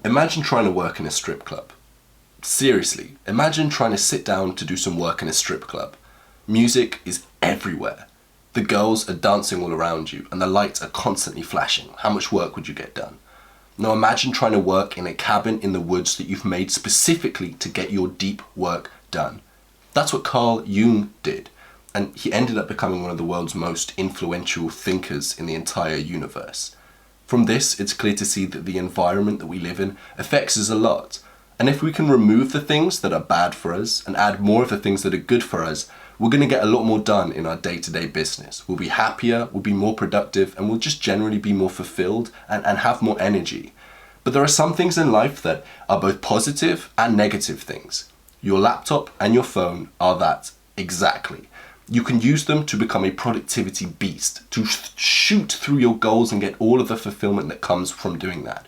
Imagine trying to work in a strip club. Seriously, imagine trying to sit down to do some work in a strip club. Music is everywhere. The girls are dancing all around you and the lights are constantly flashing. How much work would you get done? Now imagine trying to work in a cabin in the woods that you've made specifically to get your deep work done. That's what Carl Jung did, and he ended up becoming one of the world's most influential thinkers in the entire universe. From this, it's clear to see that the environment that we live in affects us a lot. And if we can remove the things that are bad for us and add more of the things that are good for us, we're going to get a lot more done in our day-to-day business. We'll be happier, we'll be more productive, and we'll just generally be more fulfilled and have more energy. But there are some things in life that are both positive and negative things. Your laptop and your phone are that exactly. You can use them to become a productivity beast, to shoot through your goals and get all of the fulfillment that comes from doing that.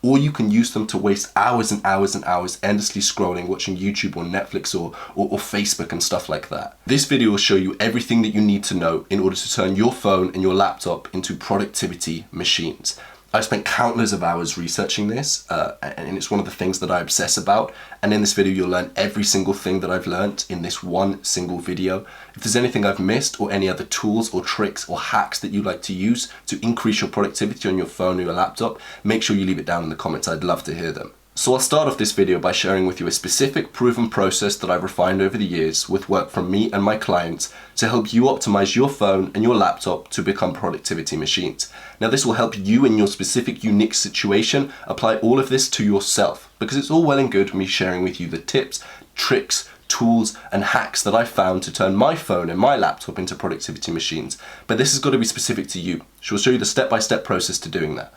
Or you can use them to waste hours and hours and hours endlessly scrolling, watching YouTube or Netflix or Facebook and stuff like that. This video will show you everything that you need to know in order to turn your phone and your laptop into productivity machines. I've spent countless of hours researching this, and it's one of the things that I obsess about. And in this video, you'll learn every single thing that I've learned in this one single video. If there's anything I've missed or any other tools or tricks or hacks that you'd like to use to increase your productivity on your phone or your laptop, make sure you leave it down in the comments. I'd love to hear them. So I'll start off this video by sharing with you a specific proven process that I've refined over the years with work from me and my clients to help you optimize your phone and your laptop to become productivity machines. Now this will help you in your specific unique situation apply all of this to yourself, because it's all well and good me sharing with you the tips, tricks, tools and hacks that I found to turn my phone and my laptop into productivity machines. But this has got to be specific to you. So we'll show you the step-by-step process to doing that.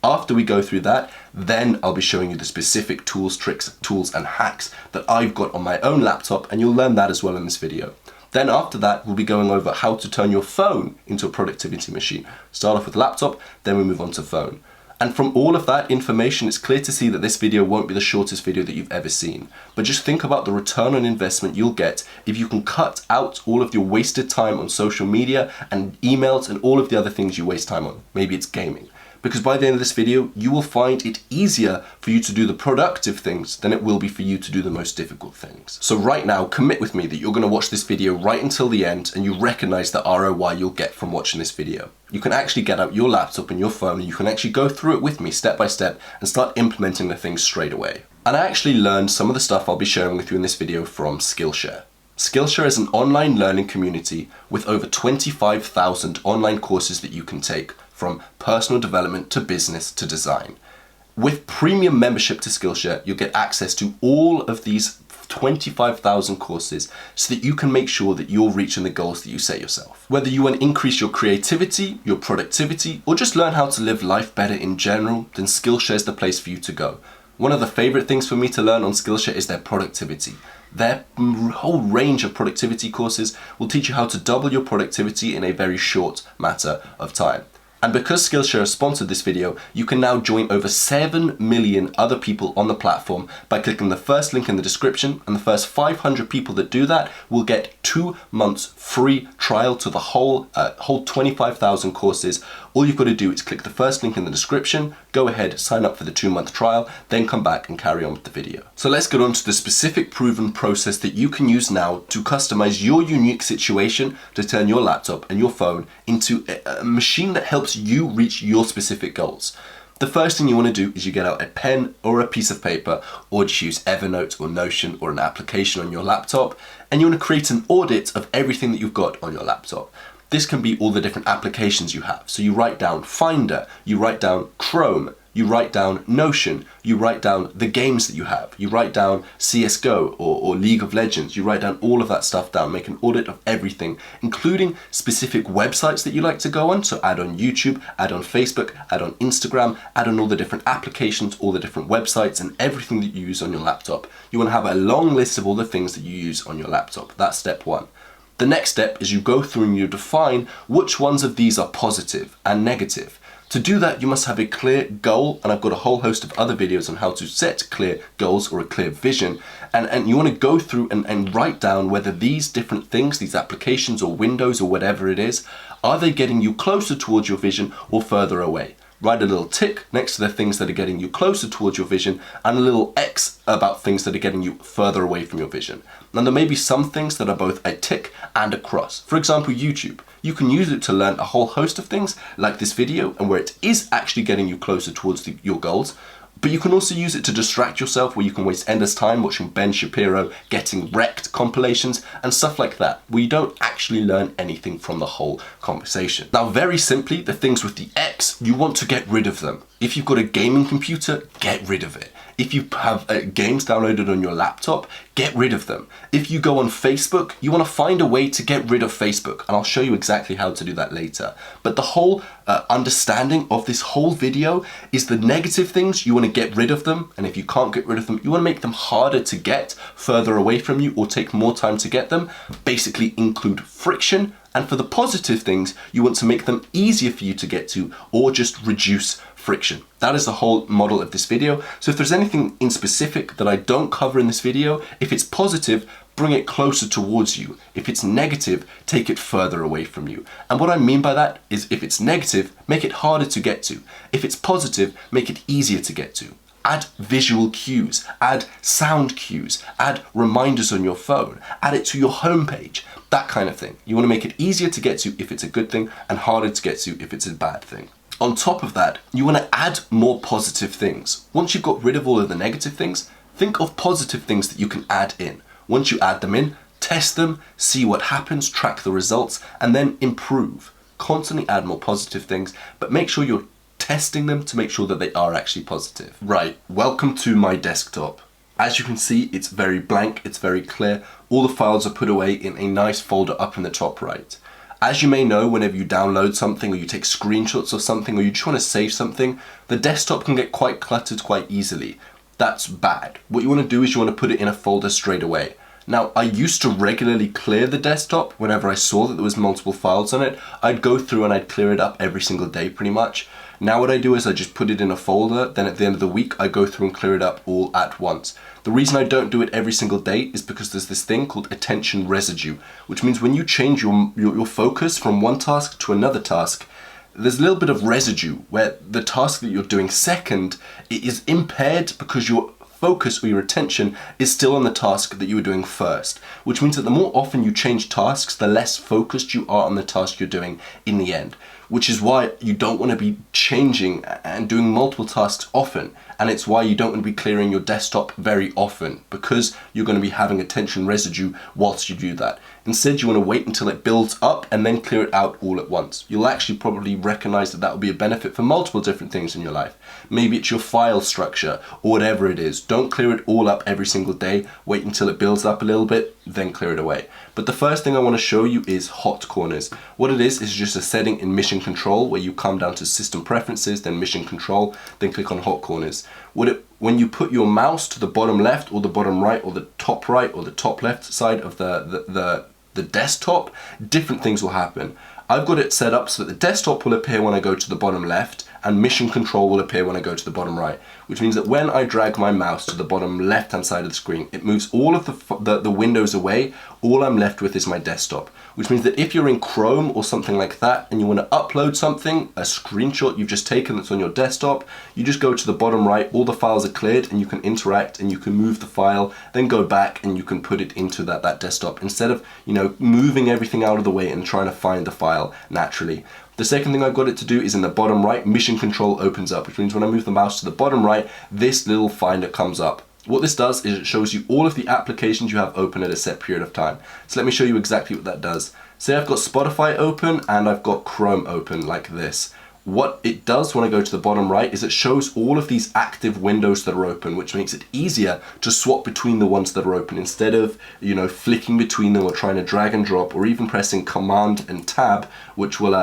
After we go through that, then I'll be showing you the specific tools, tricks, tools and hacks that I've got on my own laptop, and you'll learn that as well in this video. Then after that, we'll be going over how to turn your phone into a productivity machine. Start off with laptop, then we move on to phone. And from all of that information, it's clear to see that this video won't be the shortest video that you've ever seen. But just think about the return on investment you'll get if you can cut out all of your wasted time on social media and emails and all of the other things you waste time on. Maybe it's gaming. Because by the end of this video, you will find it easier for you to do the productive things than it will be for you to do the most difficult things. So right now, commit with me that you're going to watch this video right until the end and you recognize the ROI you'll get from watching this video. You can actually get out your laptop and your phone and you can actually go through it with me step by step and start implementing the things straight away. And I actually learned some of the stuff I'll be sharing with you in this video from Skillshare. Skillshare is an online learning community with over 25,000 online courses that you can take, from personal development to business to design. With premium membership to Skillshare, you'll get access to all of these 25,000 courses so that you can make sure that you're reaching the goals that you set yourself. Whether you want to increase your creativity, your productivity, or just learn how to live life better in general, then Skillshare is the place for you to go. One of the favorite things for me to learn on Skillshare is their productivity. Their whole range of productivity courses will teach you how to double your productivity in a very short matter of time. And because Skillshare has sponsored this video, you can now join over 7 million other people on the platform by clicking the first link in the description, and the first 500 people that do that will get 2 months free trial to the whole 25,000 courses. All you've got to do is click the first link in the description, go ahead, sign up for the 2-month trial, then come back and carry on with the video. So let's get on to the specific proven process that you can use now to customize your unique situation to turn your laptop and your phone into a machine that helps you reach your specific goals. The first thing you want to do is you get out a pen or a piece of paper, or just use Evernote or Notion or an application on your laptop, and you want to create an audit of everything that you've got on your laptop. This can be all the different applications you have. So you write down Finder, you write down Chrome, you write down Notion, you write down the games that you have, you write down CSGO or League of Legends, you write down all of that stuff down, make an audit of everything, including specific websites that you like to go on. So add on YouTube, add on Facebook, add on Instagram, add on all the different applications, all the different websites and everything that you use on your laptop. You want to have a long list of all the things that you use on your laptop. That's step one. The next step is you go through and you define which ones of these are positive and negative. To do that, you must have a clear goal, and I've got a whole host of other videos on how to set clear goals or a clear vision. And you want to go through and write down whether these different things, these applications or windows or whatever it is, are they getting you closer towards your vision or further away? write a little tick next to the things that are getting you closer towards your vision and a little X about things that are getting you further away from your vision. Now there may be some things that are both a tick and a cross. For example, YouTube. You can use it to learn a whole host of things like this video and where it is actually getting you closer towards your goals. But you can also use it to distract yourself, where you can waste endless time watching Ben Shapiro getting wrecked compilations and stuff like that, where you don't actually learn anything from the whole conversation. Now, very simply, the things with the X, you want to get rid of them. If you've got a gaming computer, get rid of it. If you have games downloaded on your laptop, get rid of them. If you go on Facebook, you want to find a way to get rid of Facebook, and I'll show you exactly how to do that later. But the whole understanding of this whole video is the negative things, you want to get rid of them, and if you can't get rid of them, you want to make them harder to get, further away from you, or take more time to get them. Basically include friction. And for the positive things, you want to make them easier for you to get to, or just reduce friction. That is the whole model of this video. So if there's anything in specific that I don't cover in this video, if it's positive, bring it closer towards you. If it's negative, take it further away from you. And what I mean by that is, if it's negative, make it harder to get to. If it's positive, make it easier to get to. Add visual cues, add sound cues, add reminders on your phone, add it to your homepage, that kind of thing. You want to make it easier to get to if it's a good thing and harder to get to if it's a bad thing. On top of that, you want to add more positive things. Once you've got rid of all of the negative things, think of positive things that you can add in. Once you add them in, test them, see what happens, track the results, and then improve. Constantly add more positive things, but make sure you're testing them to make sure that they are actually positive. Right, welcome to my desktop. As you can see, it's very blank, it's very clear. All the files are put away in a nice folder up in the top right. As you may know, whenever you download something or you take screenshots of something or you just want to save something, the desktop can get quite cluttered quite easily. That's bad. What you want to do is you want to put it in a folder straight away. Now, I used to regularly clear the desktop whenever I saw that there was multiple files on it. I'd go through and I'd clear it up every single day pretty much. Now what I do is I just put it in a folder, then at the end of the week I go through and clear it up all at once. The reason I don't do it every single day is because there's this thing called attention residue, which means when you change your focus from one task to another task, there's a little bit of residue where the task that you're doing second is impaired because your focus or your attention is still on the task that you were doing first, which means that the more often you change tasks, the less focused you are on the task you're doing in the end, which is why you don't want to be changing and doing multiple tasks often. And it's why you don't want to be clearing your desktop very often, because you're going to be having attention residue whilst you do that. Instead, you want to wait until it builds up and then clear it out all at once. You'll actually probably recognize that that will be a benefit for multiple different things in your life. Maybe it's your file structure or whatever it is. Don't clear it all up every single day. Wait until it builds up a little bit, then clear it away. But the first thing I want to show you is hot corners. What it is just a setting in mission control where you come down to system preferences, then mission control, then click on hot corners. When you put your mouse to the bottom left or the bottom right or the top right or the top left side of the desktop, different things will happen. I've got it set up so that the desktop will appear when I go to the bottom left and mission control will appear when I go to the bottom right, which means that when I drag my mouse to the bottom left hand side of the screen, it moves all of the windows away. All I'm left with is my desktop, which means that if you're in Chrome or something like that and you want to upload something, a screenshot you've just taken that's on your desktop, you just go to the bottom right, all the files are cleared and you can interact and you can move the file, then go back and you can put it into that desktop instead of, moving everything out of the way and trying to find the file naturally. The second thing I've got it to do is in the bottom right, mission control opens up, which means when I move the mouse to the bottom right, this little finder comes up. What this does is it shows you all of the applications you have open at a set period of time. So let me show you exactly what that does. Say I've got Spotify open and I've got Chrome open like this. What it does when I go to the bottom right is it shows all of these active windows that are open, which makes it easier to swap between the ones that are open instead of, flicking between them or trying to drag and drop or even pressing Command and Tab, which will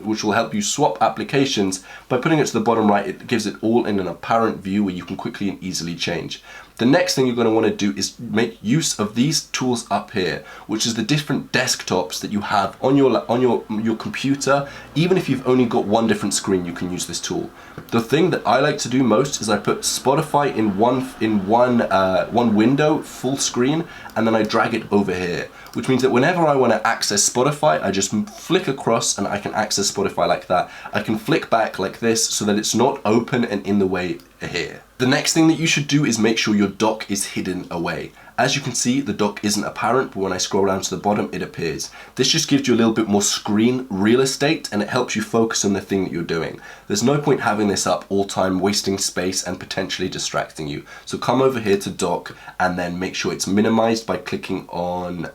which will help you swap applications. By putting it to the bottom right, it gives it all in an apparent view where you can quickly and easily change. The next thing you're going to want to do is make use of these tools up here, which is the different desktops that you have on your computer. Even if you've only got one different screen, you can use this tool. The thing that I like to do most is I put Spotify in one window, full screen, and then I drag it over here, which means that whenever I want to access Spotify, I just flick across and I can access Spotify like that. I can flick back like this so that it's not open and in the way here. The next thing that you should do is make sure your dock is hidden away. As you can see, the dock isn't apparent, but when I scroll down to the bottom, it appears. This just gives you a little bit more screen real estate, and it helps you focus on the thing that you're doing. There's no point having this up all time, wasting space and potentially distracting you. So come over here to dock and then make sure it's minimized by clicking on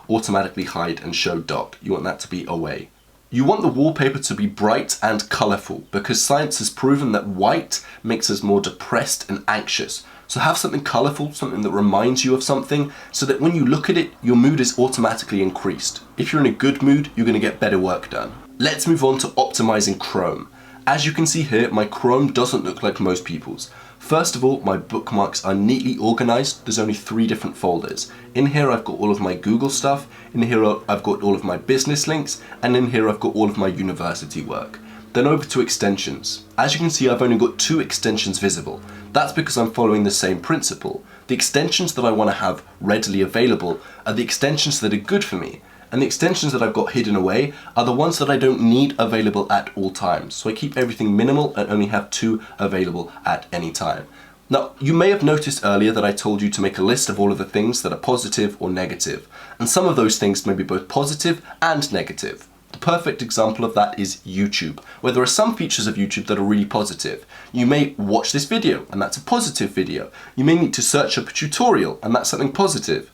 automatically hide and show dock. You want that to be away. You want the wallpaper to be bright and colourful because science has proven that white makes us more depressed and anxious. So have something colourful, something that reminds you of something, so that when you look at it, your mood is automatically increased. If you're in a good mood, you're going to get better work done. Let's move on to optimizing Chrome. As you can see here, my Chrome doesn't look like most people's. First of all, my bookmarks are neatly organized. There's only 3 different folders. In here I've got all of my Google stuff, in here I've got all of my business links, and in here I've got all of my university work. Then over to extensions. As you can see, I've only got 2 extensions visible. That's because I'm following the same principle. The extensions that I want to have readily available are the extensions that are good for me. And the extensions that I've got hidden away are the ones that I don't need available at all times. So I keep everything minimal and only have 2 available at any time. Now, you may have noticed earlier that I told you to make a list of all of the things that are positive or negative. And some of those things may be both positive and negative. The perfect example of that is YouTube, where there are some features of YouTube that are really positive. You may watch this video, and that's a positive video. You may need to search up a tutorial, and that's something positive.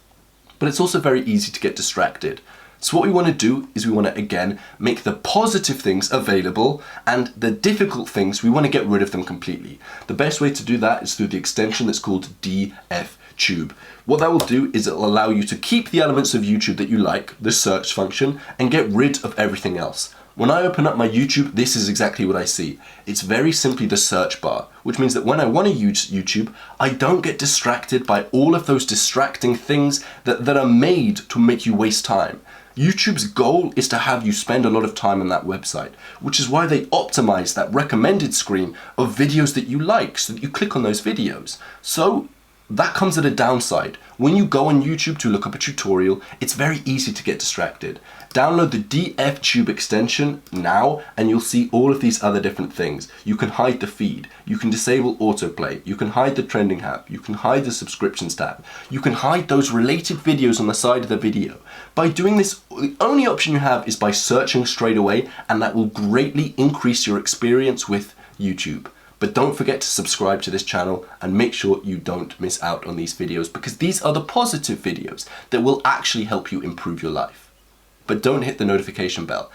But it's also very easy to get distracted. So what we want to do is we want to, again, make the positive things available, and the difficult things, we want to get rid of them completely. The best way to do that is through the extension that's called DFTube. What that will do is it will allow you to keep the elements of YouTube that you like, the search function, and get rid of everything else. When I open up my YouTube, this is exactly what I see. It's very simply the search bar, which means that when I want to use YouTube, I don't get distracted by all of those distracting things that are made to make you waste time. YouTube's goal is to have you spend a lot of time on that website, which is why they optimize that recommended screen of videos that you like so that you click on those videos. So that comes at a downside. When you go on YouTube to look up a tutorial, it's very easy to get distracted. Download the DFTube extension now and you'll see all of these other different things. You can hide the feed, you can disable autoplay, you can hide the trending tab, you can hide the subscriptions tab, you can hide those related videos on the side of the video. By doing this, the only option you have is by searching straight away, and that will greatly increase your experience with YouTube. But don't forget to subscribe to this channel and make sure you don't miss out on these videos, because these are the positive videos that will actually help you improve your life. But don't hit the notification bell.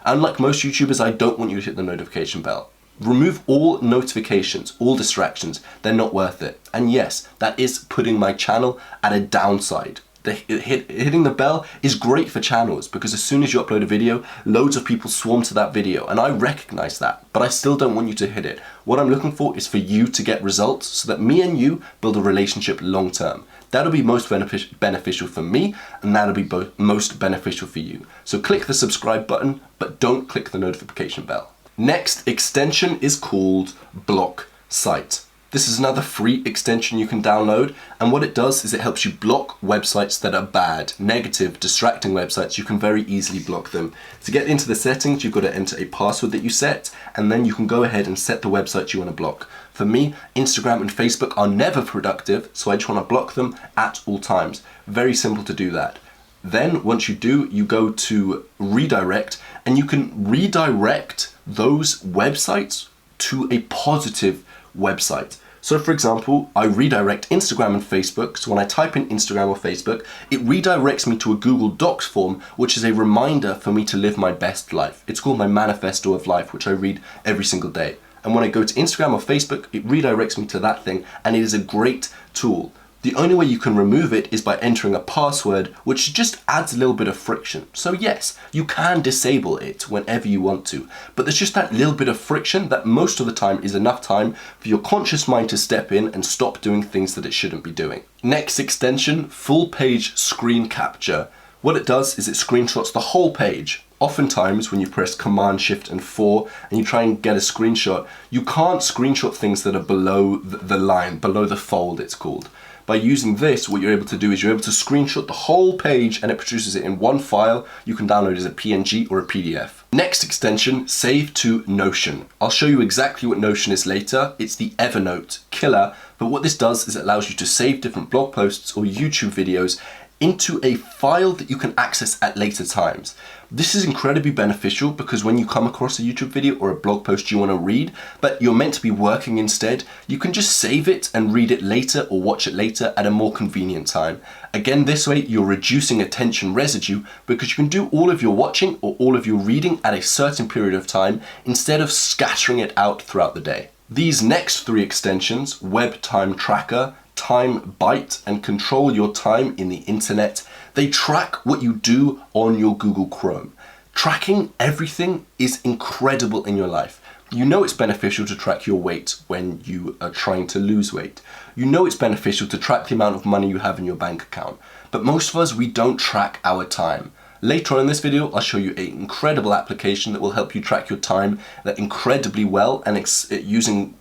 Unlike most YouTubers, I don't want you to hit the notification bell. Remove all notifications, all distractions. They're not worth it. And yes, that is putting my channel at a downside. Hitting the bell is great for channels because as soon as you upload a video, loads of people swarm to that video, and I recognize that, but I still don't want you to hit it. What I'm looking for is for you to get results so that me and you build a relationship long term. That'll be most beneficial for me, and that'll be most beneficial for you. So click the subscribe button, but don't click the notification bell. Next extension is called Block Site. This is another free extension you can download, and what it does is it helps you block websites that are bad, negative, distracting websites. You can very easily block them. To get into the settings, you've got to enter a password that you set, and then you can go ahead and set the websites you want to block. For me, Instagram and Facebook are never productive, so I just want to block them at all times. Very simple to do that. Then once you do, you go to redirect, and you can redirect those websites to a positive website. So for example, I redirect Instagram and Facebook. So when I type in Instagram or Facebook, it redirects me to a Google Docs form, which is a reminder for me to live my best life. It's called my manifesto of life, which I read every single day. And when I go to Instagram or Facebook, it redirects me to that thing, and it is a great tool. The only way you can remove it is by entering a password, which just adds a little bit of friction. So yes, you can disable it whenever you want to, but there's just that little bit of friction that most of the time is enough time for your conscious mind to step in and stop doing things that it shouldn't be doing. Next extension, full page screen capture. What it does is it screenshots the whole page. Oftentimes when you press Command Shift and 4 and you try and get a screenshot, you can't screenshot things that are below the line, below the fold it's called. By using this, what you're able to do is you're able to screenshot the whole page and it produces it in one file. You can download it as a PNG or a PDF. Next extension, save to Notion. I'll show you exactly what Notion is later. It's the Evernote killer, but what this does is it allows you to save different blog posts or YouTube videos into a file that you can access at later times. This is incredibly beneficial because when you come across a YouTube video or a blog post you want to read, but you're meant to be working instead, you can just save it and read it later or watch it later at a more convenient time. Again, this way you're reducing attention residue because you can do all of your watching or all of your reading at a certain period of time instead of scattering it out throughout the day. These next three extensions, Web Time Tracker, Time Byte, and Control Your Time in the Internet, they track what you do on your Google Chrome. Tracking everything is incredible in your life. You know it's beneficial to track your weight when you are trying to lose weight. You know it's beneficial to track the amount of money you have in your bank account. But most of us, we don't track our time. Later on in this video, I'll show you an incredible application that will help you track your time that incredibly well and using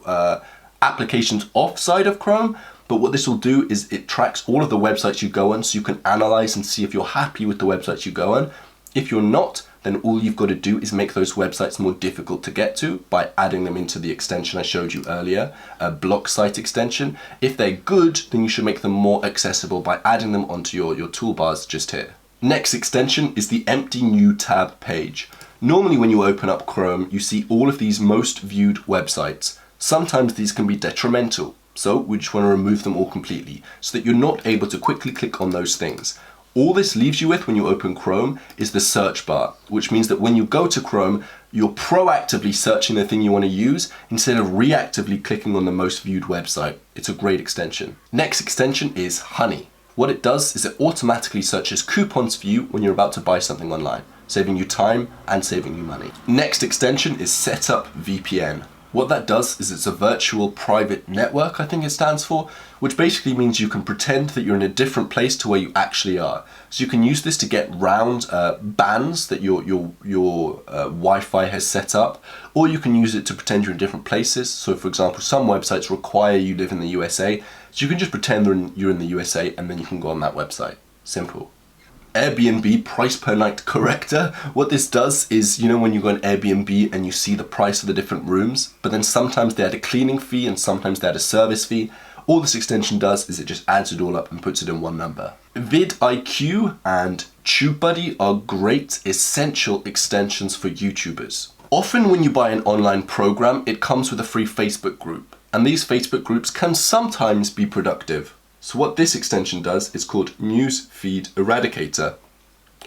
applications offside of Chrome. But what this will do is it tracks all of the websites you go on so you can analyze and see if you're happy with the websites you go on. If you're not, then all you've got to do is make those websites more difficult to get to by adding them into the extension I showed you earlier, a block site extension. If they're good, then you should make them more accessible by adding them onto your toolbars just here. Next extension is the empty new tab page. Normally when you open up Chrome, you see all of these most viewed websites. Sometimes these can be detrimental. So we just want to remove them all completely so that you're not able to quickly click on those things. All this leaves you with when you open Chrome is the search bar, which means that when you go to Chrome, you're proactively searching the thing you want to use instead of reactively clicking on the most viewed website. It's a great extension. Next extension is Honey. What it does is it automatically searches coupons for you when you're about to buy something online, saving you time and saving you money. Next extension is Setup VPN. What that does is it's a virtual private network, I think it stands for, which basically means you can pretend that you're in a different place to where you actually are. So you can use this to get round bans that your Wi-Fi has set up, or you can use it to pretend you're in different places. So for example, some websites require you live in the USA, so you can just pretend you're in the USA and then you can go on that website. Simple. Airbnb price per night corrector. What this does is, you know when you go on Airbnb and you see the price of the different rooms, but then sometimes they add a cleaning fee and sometimes they add a service fee. All this extension does is it just adds it all up and puts it in one number. vidIQ and TubeBuddy are great essential extensions for YouTubers. Often when you buy an online program, it comes with a free Facebook group, and these Facebook groups can sometimes be productive. So what this extension does is called Newsfeed Eradicator.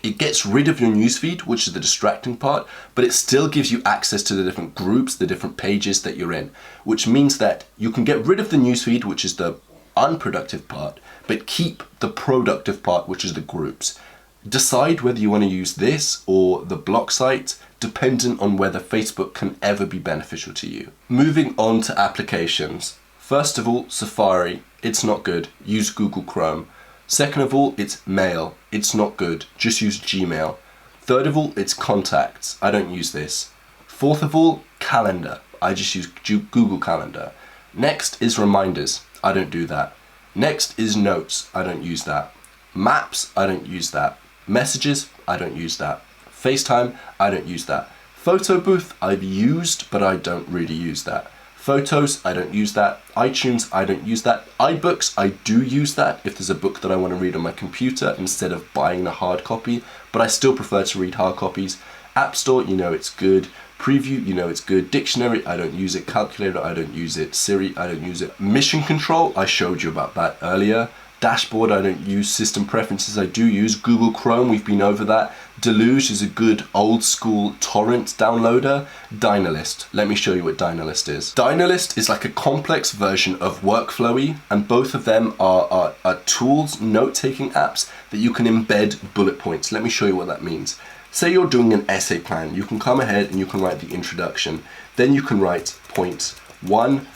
It gets rid of your newsfeed, which is the distracting part, but it still gives you access to the different groups, the different pages that you're in, which means that you can get rid of the newsfeed, which is the unproductive part, but keep the productive part, which is the groups. Decide whether you want to use this or the block site, dependent on whether Facebook can ever be beneficial to you. Moving on to applications. First of all, Safari. It's not good. Use Google Chrome. Second of all, it's Mail. It's not good. Just use Gmail. Third of all, it's Contacts. I don't use this. Fourth of all, Calendar. I just use Google Calendar. Next is Reminders. I don't do that. Next is Notes. I don't use that. Maps. I don't use that. Messages. I don't use that. FaceTime. I don't use that. Photo Booth. I've used, but I don't really use that. Photos, I don't use that. iTunes, I don't use that. iBooks, I do use that if there's a book that I want to read on my computer instead of buying the hard copy, but I still prefer to read hard copies. App Store, you know it's good. Preview, you know it's good. Dictionary, I don't use it. Calculator, I don't use it. Siri, I don't use it. Mission Control, I showed you about that earlier. Dashboard, I don't use. System preferences, I do use. Google Chrome, we've been over that. Deluge is a good old school torrent downloader. Dynalist, let me show you what Dynalist is. Dynalist is like a complex version of Workflowy, and both of them are tools, note-taking apps that you can embed bullet points. Let me show you what that means. Say you're doing an essay plan, you can come ahead and you can write the introduction. Then you can write point 1,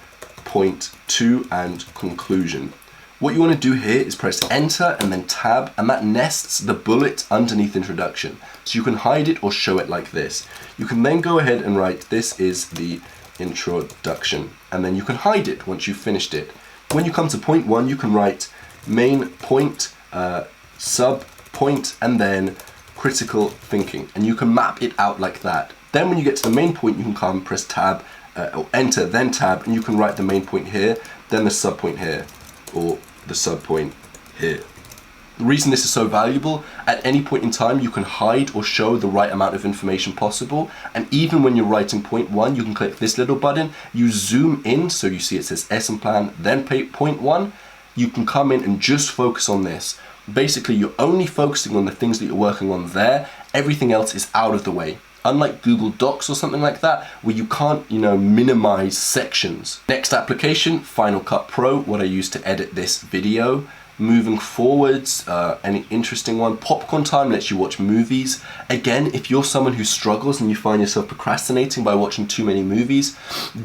point 2, and conclusion. What you want to do here is press enter and then tab, and that nests the bullet underneath introduction. So you can hide it or show it like this. You can then go ahead and write, this is the introduction, and then you can hide it once you've finished it. When you come to point 1, you can write main point, sub point, and then critical thinking, and you can map it out like that. Then when you get to the main point, you can come press tab or enter, then tab, and you can write the main point here, then the sub point here, or the sub point here. The reason this is so valuable, at any point in time you can hide or show the right amount of information possible, and even when you're writing point 1, you can click this little button, you zoom in so you see it says lesson plan, then point 1, you can come in and just focus on this. Basically you're only focusing on the things that you're working on there, everything else is out of the way. Unlike Google Docs or something like that, where you can't, minimize sections. Next application, Final Cut Pro, what I use to edit this video. Moving forwards, any interesting one, Popcorn Time lets you watch movies. Again, if you're someone who struggles and you find yourself procrastinating by watching too many movies,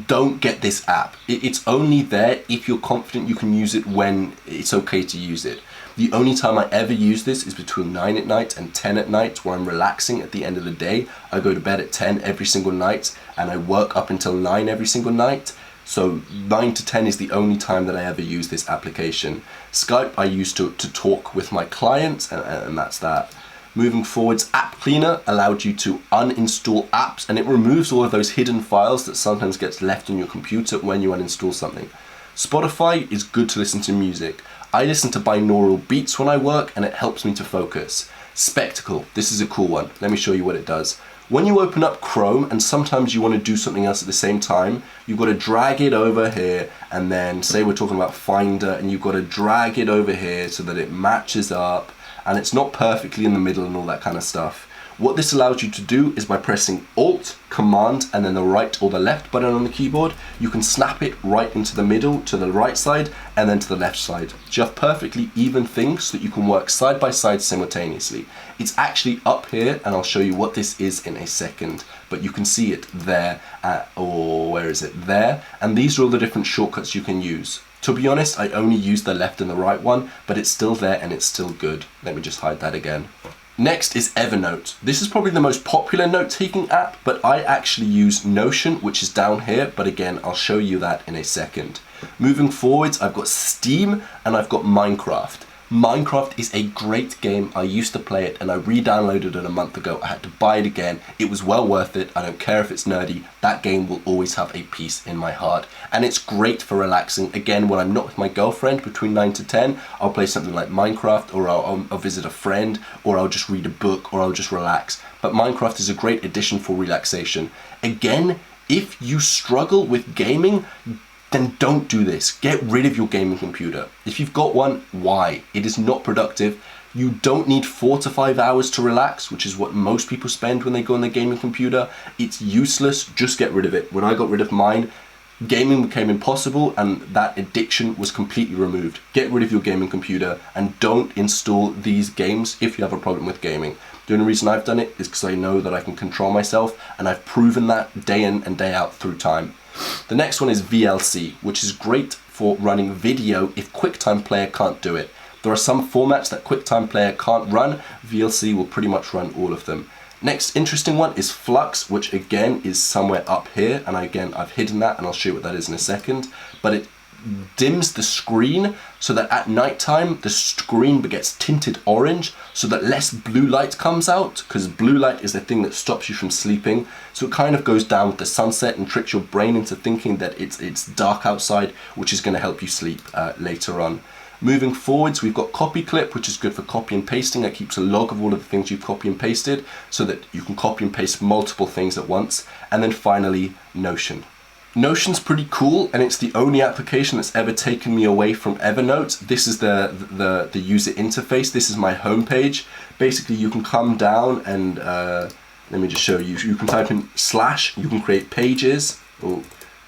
don't get this app. It's only there if you're confident you can use it when it's okay to use it. The only time I ever use this is between 9 at night and 10 at night, where I'm relaxing at the end of the day. I go to bed at 10 every single night and I work up until 9 every single night. So 9 to 10 is the only time that I ever use this application. Skype I use to talk with my clients, and that's that. Moving forwards, App Cleaner allowed you to uninstall apps, and it removes all of those hidden files that sometimes gets left on your computer when you uninstall something. Spotify is good to listen to music. I listen to binaural beats when I work, and it helps me to focus. Spectacle, this is a cool one. Let me show you what it does. When you open up Chrome and sometimes you want to do something else at the same time, you've got to drag it over here, and then say we're talking about Finder, and you've got to drag it over here so that it matches up and it's not perfectly in the middle and all that kind of stuff. What this allows you to do is by pressing Alt, Command, and then the right or the left button on the keyboard, you can snap it right into the middle to the right side and then to the left side. So you have perfectly even things so that you can work side by side simultaneously. It's actually up here, and I'll show you what this is in a second, but you can see it there, or where is it? There, and these are all the different shortcuts you can use. To be honest, I only use the left and the right one, but it's still there and it's still good. Let me just hide that again. Next is Evernote. This is probably the most popular note-taking app, but I actually use Notion, which is down here, but again, I'll show you that in a second. Moving forwards, I've got Steam and I've got Minecraft. Minecraft is a great game. I used to play it and I re-downloaded it a month ago. I had to buy it again. It was well worth it. I don't care if it's nerdy. That game will always have a piece in my heart. And it's great for relaxing. Again, when I'm not with my girlfriend between 9 to 10, I'll play something like Minecraft, or I'll visit a friend, or I'll just read a book, or I'll just relax. But Minecraft is a great addition for relaxation. Again, if you struggle with gaming, then don't do this. Get rid of your gaming computer. If you've got one, why? It is not productive. You don't need 4 to 5 hours to relax, which is what most people spend when they go on their gaming computer. It's useless. Just get rid of it. When I got rid of mine, gaming became impossible and that addiction was completely removed. Get rid of your gaming computer and don't install these games if you have a problem with gaming. The only reason I've done it is because I know that I can control myself, and I've proven that day in and day out through time. The next one is VLC, which is great for running video if QuickTime Player can't do it. There are some formats that QuickTime Player can't run. VLC will pretty much run all of them. Next interesting one is Flux, which again is somewhere up here, and I've hidden that and I'll show you what that is in a second, but it dims the screen so that at night time the screen gets tinted orange so that less blue light comes out, because blue light is the thing that stops you from sleeping. So it kind of goes down with the sunset and tricks your brain into thinking that it's dark outside, which is going to help you sleep later on. Moving forwards, we've got Copy Clip, which is good for copy and pasting. It keeps a log of all of the things you've copy and pasted so that you can copy and paste multiple things at once. And then finally, Notion. Notion's pretty cool, and it's the only application that's ever taken me away from Evernote. This is the user interface. This is my homepage. Basically, you can come down and let me just show you. You can type in / you can create pages, or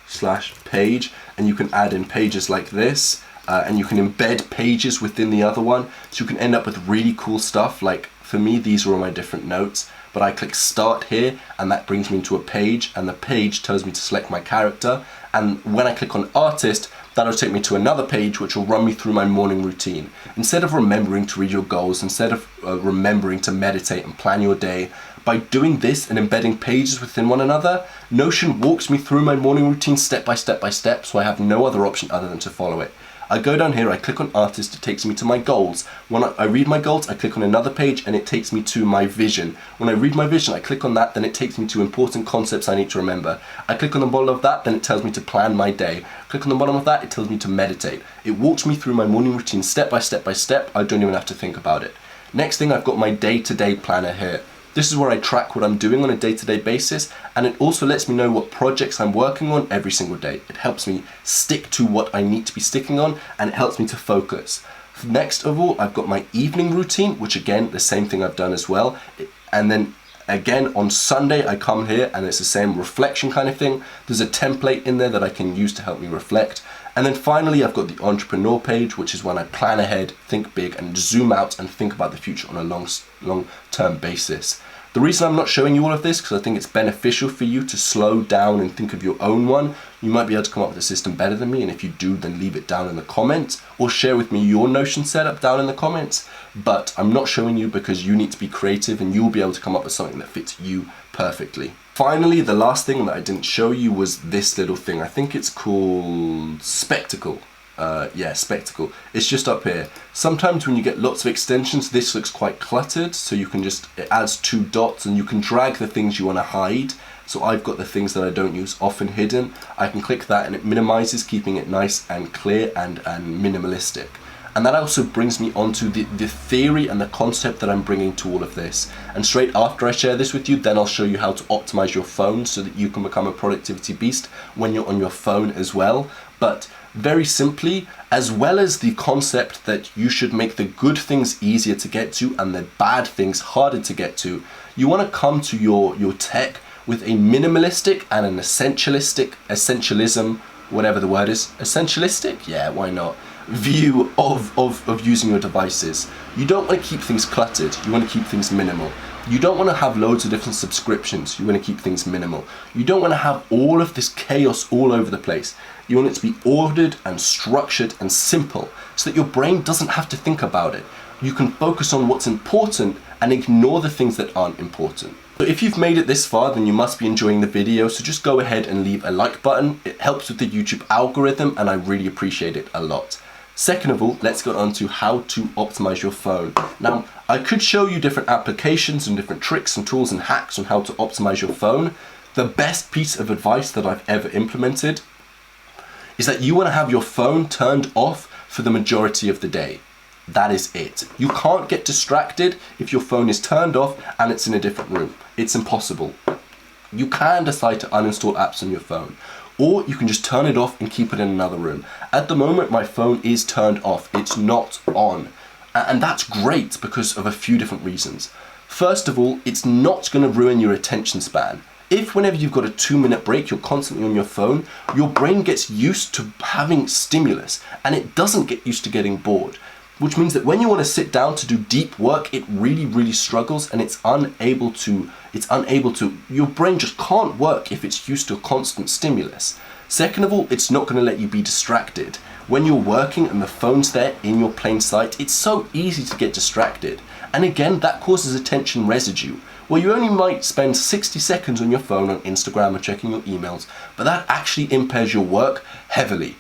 /page, and you can add in pages like this, and you can embed pages within the other one. So you can end up with really cool stuff. Like for me, these are all my different notes. But I click start here, and that brings me into a page, and the page tells me to select my character. And when I click on artist, that'll take me to another page which will run me through my morning routine. Instead of remembering to read your goals, instead of remembering to meditate and plan your day, by doing this and embedding pages within one another, Notion walks me through my morning routine step by step by step, so I have no other option other than to follow it. I go down here, I click on artist, it takes me to my goals. When I read my goals, I click on another page and it takes me to my vision. When I read my vision, I click on that, then it takes me to important concepts I need to remember. I click on the bottom of that, then it tells me to plan my day. Click on the bottom of that, it tells me to meditate. It walks me through my morning routine step by step by step. I don't even have to think about it. Next thing, I've got my day-to-day planner here. This is where I track what I'm doing on a day-to-day basis, and it also lets me know what projects I'm working on every single day. It helps me stick to what I need to be sticking on, and it helps me to focus. Next of all, I've got my evening routine, which again, the same thing I've done as well. And then again, on Sunday, I come here and it's the same reflection kind of thing. There's a template in there that I can use to help me reflect. And then finally, I've got the entrepreneur page, which is when I plan ahead, think big, and zoom out and think about the future on a long-term basis. The reason I'm not showing you all of this, because I think it's beneficial for you to slow down and think of your own one. You might be able to come up with a system better than me, and if you do, then leave it down in the comments, or share with me your Notion setup down in the comments. But I'm not showing you because you need to be creative, and you'll be able to come up with something that fits you perfectly. Finally, the last thing that I didn't show you was this little thing. I think it's called Spectacle. Spectacle. It's just up here. Sometimes when you get lots of extensions, this looks quite cluttered, so you can just, it adds 2 dots and you can drag the things you want to hide. So I've got the things that I don't use often hidden. I can click that and it minimizes, keeping it nice and clear and minimalistic. And that also brings me onto the theory and the concept that I'm bringing to all of this. And straight after I share this with you, then I'll show you how to optimize your phone so that you can become a productivity beast when you're on your phone as well. But very simply, as well as the concept that you should make the good things easier to get to and the bad things harder to get to, you want to come to your tech with a minimalistic and an essentialism, whatever the word is, essentialistic? Yeah, why not? View of using your devices. You don't want to keep things cluttered, you want to keep things minimal. You don't want to have loads of different subscriptions, you want to keep things minimal. You don't want to have all of this chaos all over the place. You want it to be ordered and structured and simple so that your brain doesn't have to think about it. You can focus on what's important and ignore the things that aren't important. So if you've made it this far, then you must be enjoying the video, so just go ahead and leave a like button. It helps with the YouTube algorithm and I really appreciate it a lot. Second of all, let's get on to how to optimize your phone. Now, I could show you different applications and different tricks and tools and hacks on how to optimize your phone. The best piece of advice that I've ever implemented is that you want to have your phone turned off for the majority of the day. That is it. You can't get distracted if your phone is turned off and it's in a different room. It's impossible. You can decide to uninstall apps on your phone, or you can just turn it off and keep it in another room. At the moment, my phone is turned off. It's not on. And that's great because of a few different reasons. First of all, it's not going to ruin your attention span. If whenever you've got a 2-minute break, you're constantly on your phone, your brain gets used to having stimulus and it doesn't get used to getting bored. Which means that when you want to sit down to do deep work, it really struggles and it's unable to, your brain just can't work if it's used to a constant stimulus. Second of all, it's not going to let you be distracted. When you're working and the phone's there in your plain sight, it's so easy to get distracted. And again, that causes attention residue, where you only might spend 60 seconds on your phone on Instagram or checking your emails, but that actually impairs your work heavily.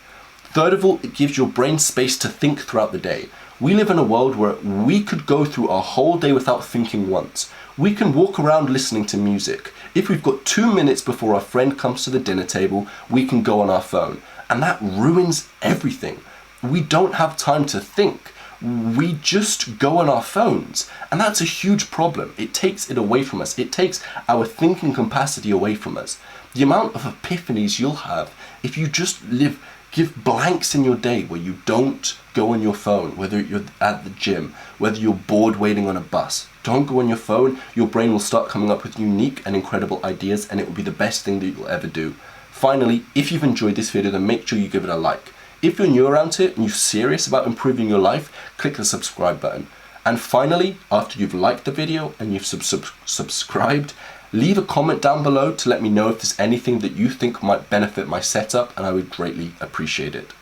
Third of all, it gives your brain space to think throughout the day. We live in a world where we could go through our whole day without thinking once. We can walk around listening to music. If we've got 2 minutes before our friend comes to the dinner table, we can go on our phone. And that ruins everything. We don't have time to think. We just go on our phones. And that's a huge problem. It takes it away from us. It takes our thinking capacity away from us. The amount of epiphanies you'll have if you just give blanks in your day where you don't go on your phone, whether you're at the gym, whether you're bored waiting on a bus. Don't go on your phone. Your brain will start coming up with unique and incredible ideas, and it will be the best thing that you'll ever do. Finally, if you've enjoyed this video, then make sure you give it a like. If you're new around here and you're serious about improving your life, click the subscribe button. And finally, after you've liked the video and you've subscribed, leave a comment down below to let me know if there's anything that you think might benefit my setup, and I would greatly appreciate it.